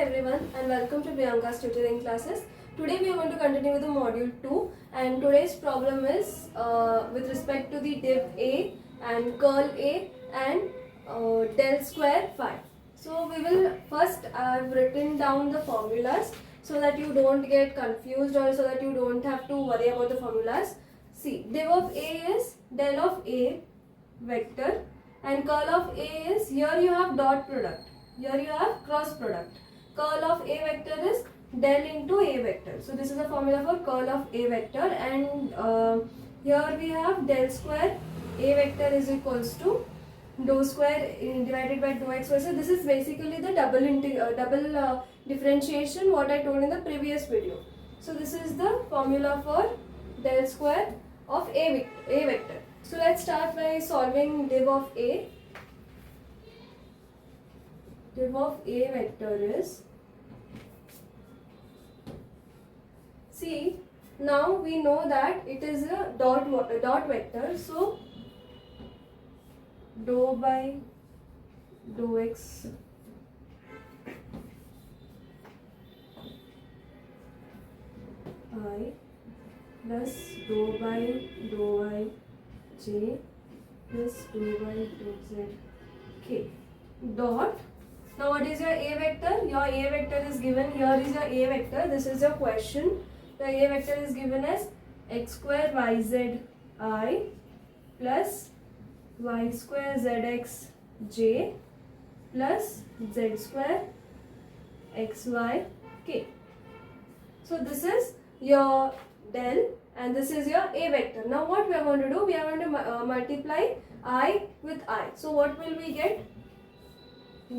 everyone and welcome to Priyanka's tutoring classes. Today we are going to continue with the module 2 and today's problem is with respect to the div A and curl A and del square phi. So we will first I've written down the formulas so that you don't get confused or so that you don't have to worry about the formulas. See, div of A is del of A vector and curl of A is, here you have dot product. Here you have cross product. Curl of A vector is del into A vector. So this is the formula for curl of A vector, and here we have del square A vector is equals to dou square divided by dou x. So this is basically the double differentiation what I told in the previous video. So this is the formula for del square of A vector. So let's start by solving div of A. Div of A vector is, see, now we know that it is a dot vector, so dou by dou x I plus dou by dou y j plus dou by dou z k dot. Now what is your A vector? Your A vector is given, here is your A vector, this is your question. The A vector is given as x square yz I plus y square zx j plus z square xy k. So this is your del and this is your A vector. Now what we are going to do? We are going to multiply I with I. So what will we get?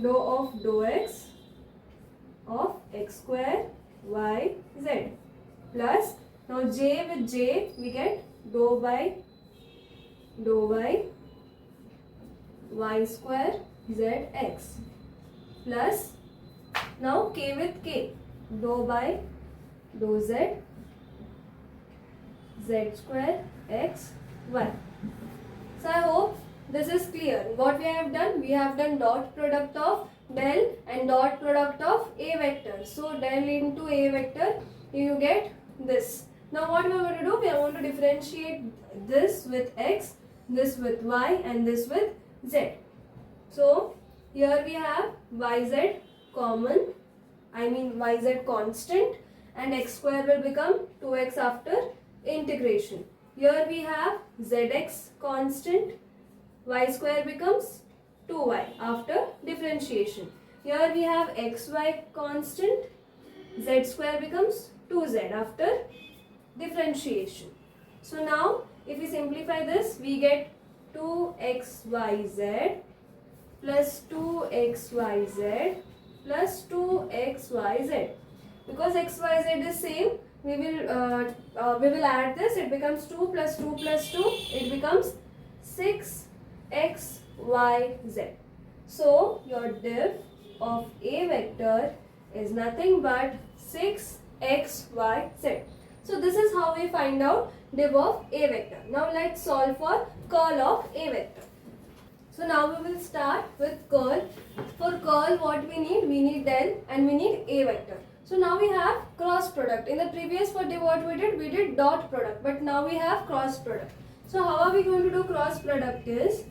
Dou of dou x of x square y z plus, now j with j we get dou by dou y y square z x plus, now k with k dou by dou z z square x y. So I hope this is clear. What we have done? We have done dot product of del and dot product of A vector. So del into A vector, you get this. Now what we are going to do? We are going to differentiate this with x, this with y and this with z. So here we have yz common, yz constant, and x square will become 2x after integration. Here we have zx constant, y square becomes 2y after differentiation. Here we have xy constant, z square becomes 2z after differentiation. So now if we simplify this, we get 2xyz plus 2xyz plus 2xyz. Because xyz is same, we will add this. It becomes 2 plus 2 plus 2. It becomes 6 x, y, z. So your div of A vector is nothing but 6 x, y, z. So this is how we find out div of A vector. Now let's solve for curl of A vector. So now we will start with curl. For curl what we need del and we need A vector. So now we have cross product. In the previous for div what we did dot product, but now we have cross product. So how are we going to do cross product is,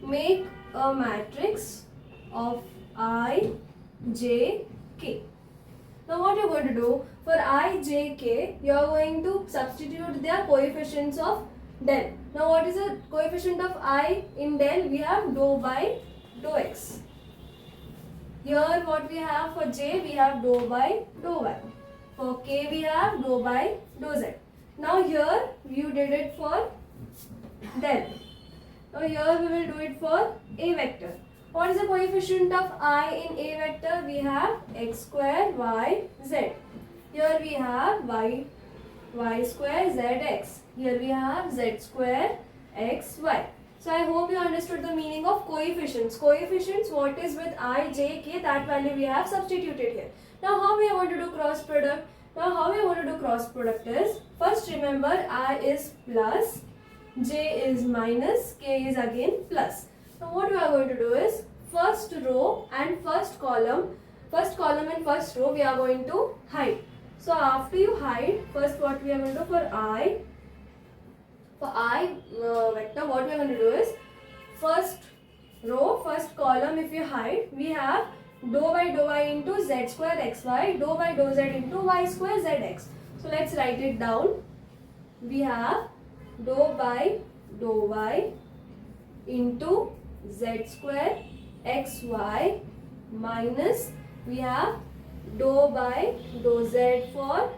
make a matrix of I, J, K. Now what you are going to do? For I, J, K, you are going to substitute their coefficients of del. Now what is the coefficient of I in del? We have dou by dou x. Here what we have for J, we have dou by dou y. For K we have dou by dou z. Now here you did it for del. Now here we will do it for A vector. What is the coefficient of I in A vector? We have x square y z. Here we have y square z x. Here we have z square x y. So I hope you understood the meaning of coefficients. Coefficients, what is with I, j, k, that value we have substituted here. Now how we are going to do cross product? Now how we are going to do cross product is, first remember I is plus, j is minus, k is again plus. Now what we are going to do is, first row and first column first row we are going to hide. So after you hide, first what we are going to do for I vector, what we are going to do is, first row, first column, if you hide, we have dou y into z square xy, dou z into y square zx. So let's write it down. We have dou y into z square xy minus we have dou z for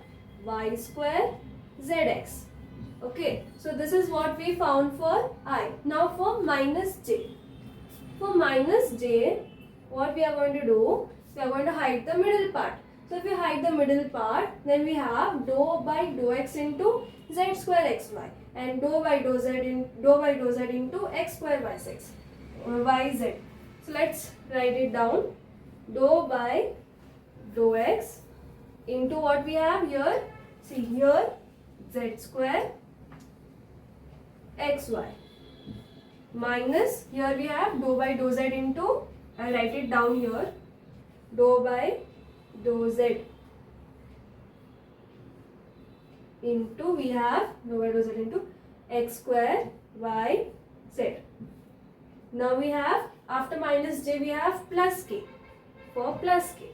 y square zx. Okay, so this is what we found for I. Now for minus j. For minus j, what we are going to do, we are going to hide the middle part. So if we hide the middle part, then we have dou x into z square xy and dou z into x square yz. So let's write it down. Dou x into what we have here. See here, z square xy minus here we have dou z into, I'll write it down here, dou z into we have dou z into x square y z. Now we have, after minus j we have plus k, for plus k.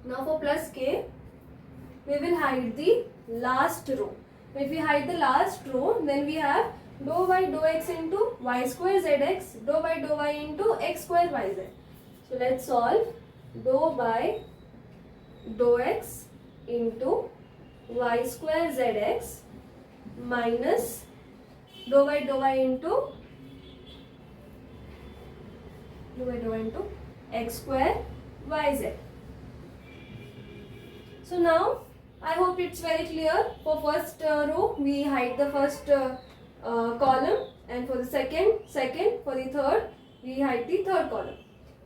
Now for plus k, we will hide the last row. If we hide the last row, then we have dou x into y square zx, dou y into x square yz. So let's solve. Dou x into y square zx minus dou y into x square yz. So now I hope it's very clear. For first row we hide the first column, and for the second, for the third we hide the third column.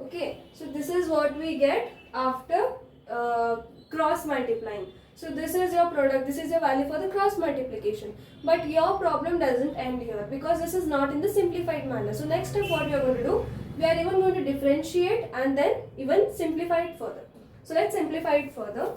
Okay, so this is what we get after cross multiplying. So this is your product, this is your value for the cross multiplication. But your problem doesn't end here, because this is not in the simplified manner. So next step what we are going to do, we are even going to differentiate and then even simplify it further. So let's simplify it further.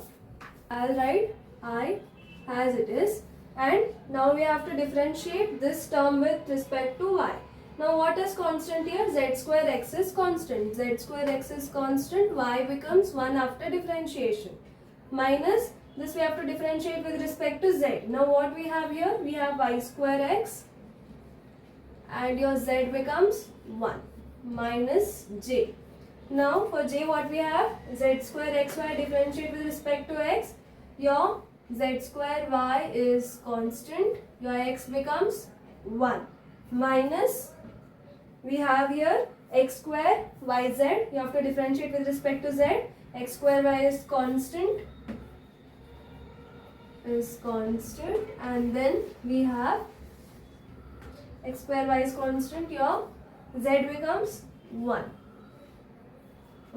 I'll write I as it is, and now we have to differentiate this term with respect to y. Now what is constant here? Z square x is constant. Z square x is constant. Y becomes 1 after differentiation. Minus this we have to differentiate with respect to z. Now what we have here? We have y square x and your z becomes 1 minus j. Now for j what we have? Z square xy differentiate with respect to x. Your z square y is constant. Your x becomes 1 minus we have here x square yz. You have to differentiate with respect to z. X square y is constant, and then we have x square y is constant. Your z becomes 1.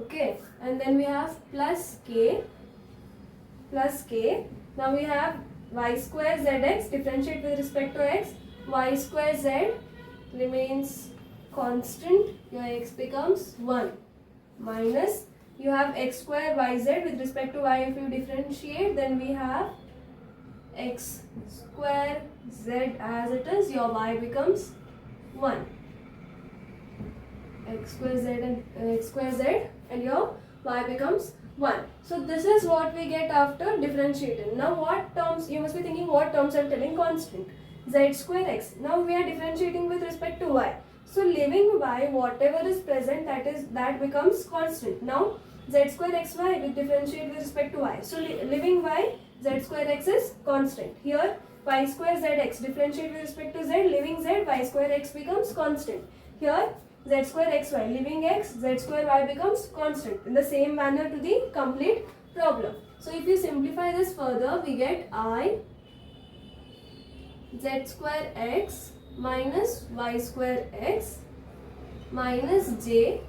Okay, and then we have plus k. Now we have y square zx, differentiate with respect to x. Y square z remains constant. Your x becomes 1 minus you have x square yz with respect to y. If you differentiate, then we have x square z as it is. Your y becomes 1. X square z and your y becomes 1. So this is what we get after differentiating. Now what terms, you must be thinking what terms I'm telling constant. Z square x. Now we are differentiating with respect to y. So leaving y, whatever is present, that becomes constant. Now z square xy we differentiate with respect to y. So leaving y, z square x is constant. Here y square zx differentiate with respect to z, leaving z, y square x becomes constant. Here z square xy, leaving x, z square y becomes constant. In the same manner to the complete problem. So if you simplify this further, we get I z square x minus y square x minus j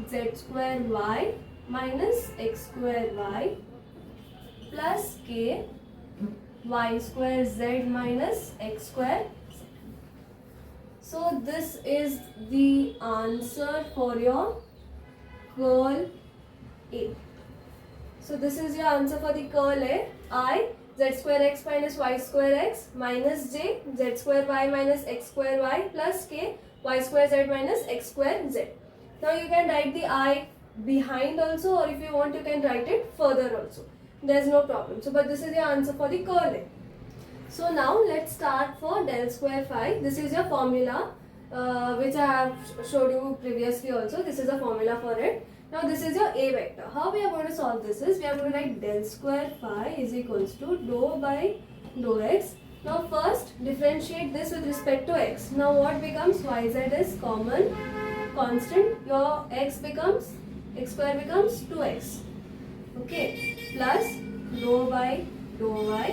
z square y minus x square y plus k y square z minus x square. So this is the answer for your curl A. So this is your answer for the curl A. I z square x minus y square x minus j z square y minus x square y plus k y square z minus x square z. Now you can write the I behind also, or if you want you can write it further also. There is no problem. So but this is your answer for the curl A. So now let's start for del square phi. This is your formula which I have showed you previously also. This is a formula for it. Now this is your A vector. How we are going to solve this is, we are going to write del square phi is equals to dou by dou x. Now first differentiate this with respect to x. Now what becomes, yz is common constant. Your x square becomes 2x. Okay, plus dou by dou y.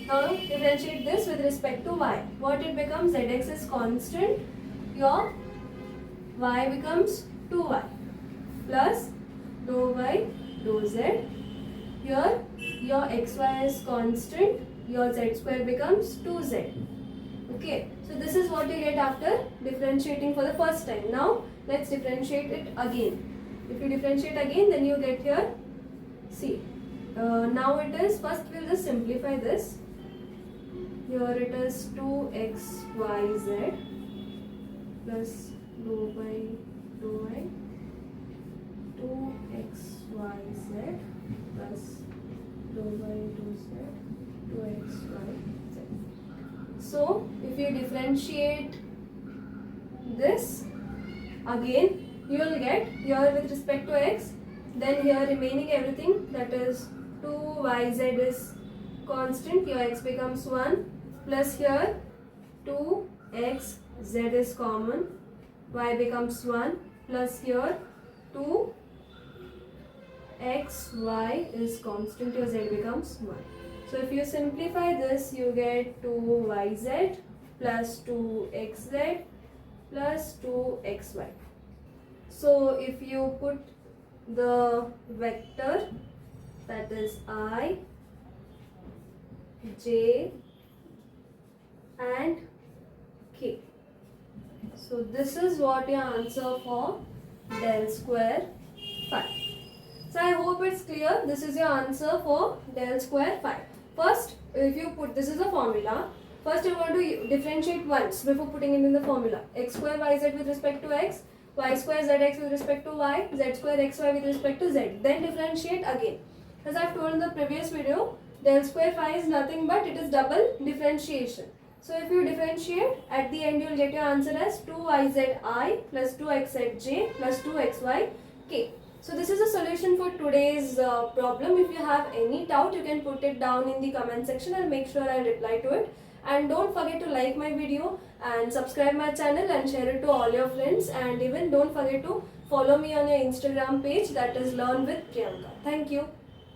Now differentiate this with respect to y. What it becomes, zx is constant. Your y becomes 2y. Plus dou by dou z. Here your xy is constant, your z square becomes 2z. Okay, so this is what you get after differentiating for the first time. Now let's differentiate it again. If you differentiate again, then you get here, see, now it is, first we'll just simplify this. Here it is 2xyz plus dou by dou y, 2xyz plus dou by dou z, 2xyz. So if you differentiate this again, you will get here with respect to x, then here remaining everything, that is 2yz is constant, your x becomes 1, plus here 2xz is common, y becomes 1, plus here 2xy is constant, your z becomes 1. So if you simplify this, you get 2yz plus 2xz plus 2xy. So if you put the vector, that is I, j and k. So this is what your answer for del square phi. So I hope it's clear. This is your answer for del square phi. First, if you put, this is a formula. First you want to differentiate once before putting it in the formula. X square yz with respect to x, y square zx with respect to y, z square xy with respect to z. Then differentiate again. As I have told in the previous video, del square phi is nothing but it is double differentiation. So if you differentiate, at the end you will get your answer as 2yzi plus 2xzj plus 2xyk. So this is a solution for today's problem. If you have any doubt, you can put it down in the comment section. I'll make sure I'll reply to it. And don't forget to like my video and subscribe my channel and share it to all your friends. And even don't forget to follow me on your Instagram page, that is Learn with Priyanka. Thank you.